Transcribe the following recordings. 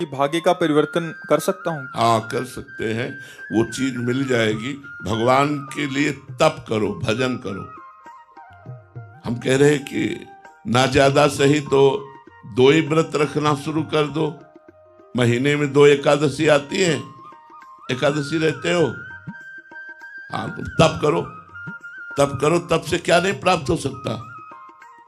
कि भाग्य का परिवर्तन कर सकता हूँ? हाँ, कर सकते हैं। वो चीज मिल जाएगी। भगवान के लिए तप करो, भजन करो। हम कह रहे हैं कि ना ज्यादा सही तो 2 ही व्रत रखना शुरू कर दो। महीने में 2 एकादशी आती है, एकादशी रहते हो। हाँ, तुम तप करो, तप करो। तप से क्या नहीं प्राप्त हो सकता।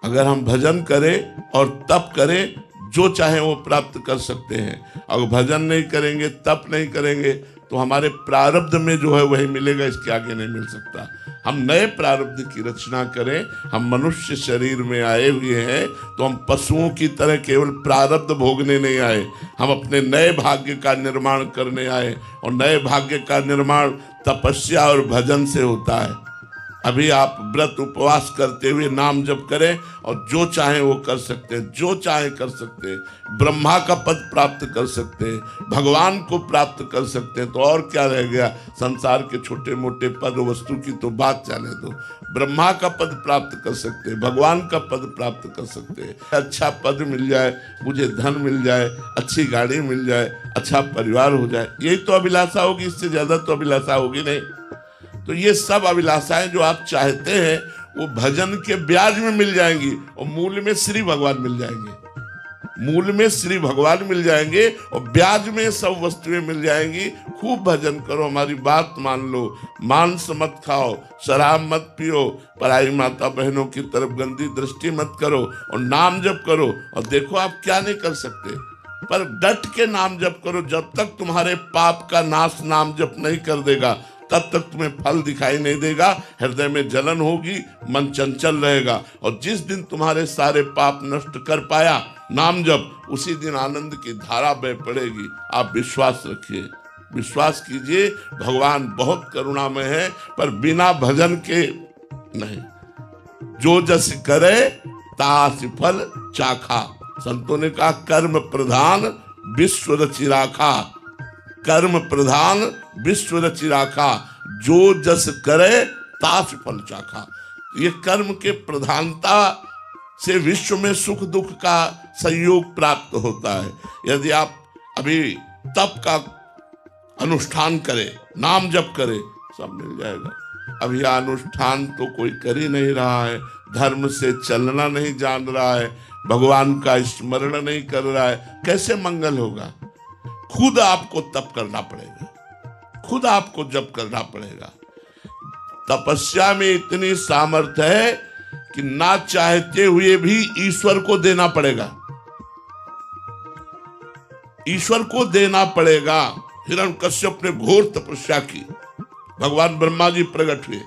अगर हम भजन करें और तप करें, जो चाहे वो प्राप्त कर सकते हैं। अगर भजन नहीं करेंगे, तप नहीं करेंगे, तो हमारे प्रारब्ध में जो है वही मिलेगा, इसके आगे नहीं मिल सकता। हम नए प्रारब्ध की रचना करें। हम मनुष्य शरीर में आए हुए हैं तो हम पशुओं की तरह केवल प्रारब्ध भोगने नहीं आए, हम अपने नए भाग्य का निर्माण करने आए। और नए भाग्य का निर्माण तपस्या और भजन से होता है। अभी आप व्रत उपवास करते हुए नाम जप करें और जो चाहे वो कर सकते हैं, जो चाहे कर सकते हैं। ब्रह्मा का पद प्राप्त कर सकते हैं, भगवान को प्राप्त कर सकते हैं। तो और क्या रह गया। संसार के छोटे मोटे पद वस्तु की तो बात जाने दो। ब्रह्मा का पद प्राप्त कर सकते हैं, भगवान का पद प्राप्त कर सकते हैं। अच्छा पद मिल जाए, मुझे धन मिल जाए, अच्छी गाड़ी मिल जाए, अच्छा परिवार हो जाए, यही तो अभिलाषा होगी। इससे ज्यादा तो अभिलाषा होगी नहीं। तो ये सब अभिलाषाएं जो आप चाहते हैं वो भजन के ब्याज में मिल जाएंगी और मूल में श्री भगवान मिल जाएंगे। मूल में श्री भगवान मिल जाएंगे और ब्याज में सब वस्तुएं मिल जाएंगी। खूब भजन करो, हमारी बात मान लो, मांस मत खाओ, शराब मत पियो, पराई माता बहनों की तरफ गंदी दृष्टि मत करो और नाम जप करो। और देखो आप क्या नहीं कर सकते, पर डट के नाम जप करो। जब तक तुम्हारे पाप का नाश नाम जप नहीं कर देगा, तब तक तुम्हें फल दिखाई नहीं देगा। हृदय में जलन होगी, मन चंचल रहेगा। और जिस दिन तुम्हारे सारे पाप नष्ट कर पाया नाम जप, उसी दिन आनंद की धारा बह पड़ेगी। आप विश्वास रखिए, विश्वास कीजिए। भगवान बहुत करुणामय है, पर बिना भजन के नहीं। जो जस करे तास फल चाखा। संतों ने कहा कर्म प्रधान विश्व रचि राखा। कर्म प्रधान विश्व रचि राखा, जो जस करे तास फल चाखा। ये कर्म के प्रधानता से विश्व में सुख दुख का संयोग प्राप्त होता है। यदि आप अभी तप का अनुष्ठान करें, नाम जप करें, सब मिल जाएगा। अब यह अनुष्ठान तो कोई कर ही नहीं रहा है, धर्म से चलना नहीं जान रहा है, भगवान का स्मरण नहीं कर रहा है, कैसे मंगल होगा। खुद आपको तप करना पड़ेगा, खुद आपको जप करना पड़ेगा। तपस्या में इतनी सामर्थ्य है कि ना चाहते हुए भी ईश्वर को देना पड़ेगा, ईश्वर को देना पड़ेगा। हिरण्यकश्यप ने घोर तपस्या की, भगवान ब्रह्मा जी प्रकट हुए,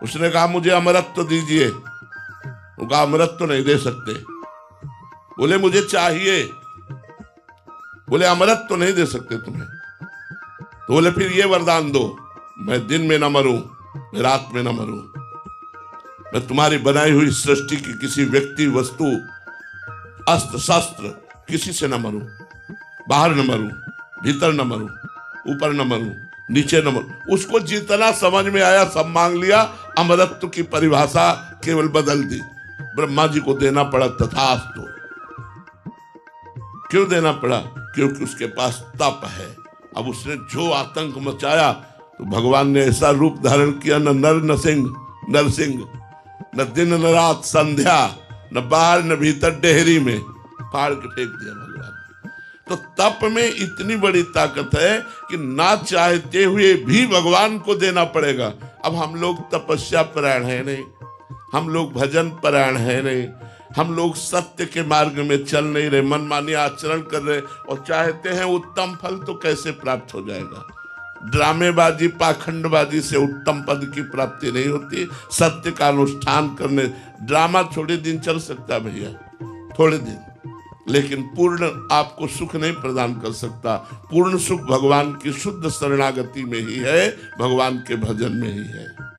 उसने कहा मुझे अमरत्व दीजिए। वो कहा अमरत्व नहीं दे सकते। बोले मुझे चाहिए। बोले अमरत्व तो नहीं दे सकते तुम्हें। तो बोले फिर ये वरदान दो, मैं दिन में न मरूं, मैं रात में न मरूं, मैं तुम्हारी बनाई हुई सृष्टि की किसी व्यक्ति वस्तु अस्त्र शस्त्र किसी से न मरूं, बाहर न मरूं, भीतर न मरूं, ऊपर न मरूं, नीचे न मरूं। उसको जितना समझ में आया सब मांग लिया। अमरत्व की परिभाषा केवल बदल दी। ब्रह्मा जी को देना पड़ा तथास्तु। क्यों देना पड़ा? क्योंकि उसके पास तप है। अब उसने जो आतंक मचाया तो भगवान ने ऐसा रूप धारण किया, न नर न सिंह, नरसिंह, न दिन न रात संध्या, न बाहर न भीतर, डेहरी में फाड़ के फेंक दिया भगवान। तो तप में इतनी बड़ी ताकत है कि ना चाहते हुए भी भगवान को देना पड़ेगा। अब हम लोग तपस्या परायण है नहीं, हम लोग भजन परायण है नहीं, हम लोग सत्य के मार्ग में चल नहीं रहे, मनमानी आचरण कर रहे और चाहते हैं उत्तम फल, तो कैसे प्राप्त हो जाएगा। ड्रामेबाजी पाखंडबाजी से उत्तम पद की प्राप्ति नहीं होती। सत्य का अनुष्ठान करने, ड्रामा थोड़े दिन चल सकता भैया, थोड़े दिन, लेकिन पूर्ण आपको सुख नहीं प्रदान कर सकता। पूर्ण सुख भगवान की शुद्ध शरणागति में ही है, भगवान के भजन में ही है।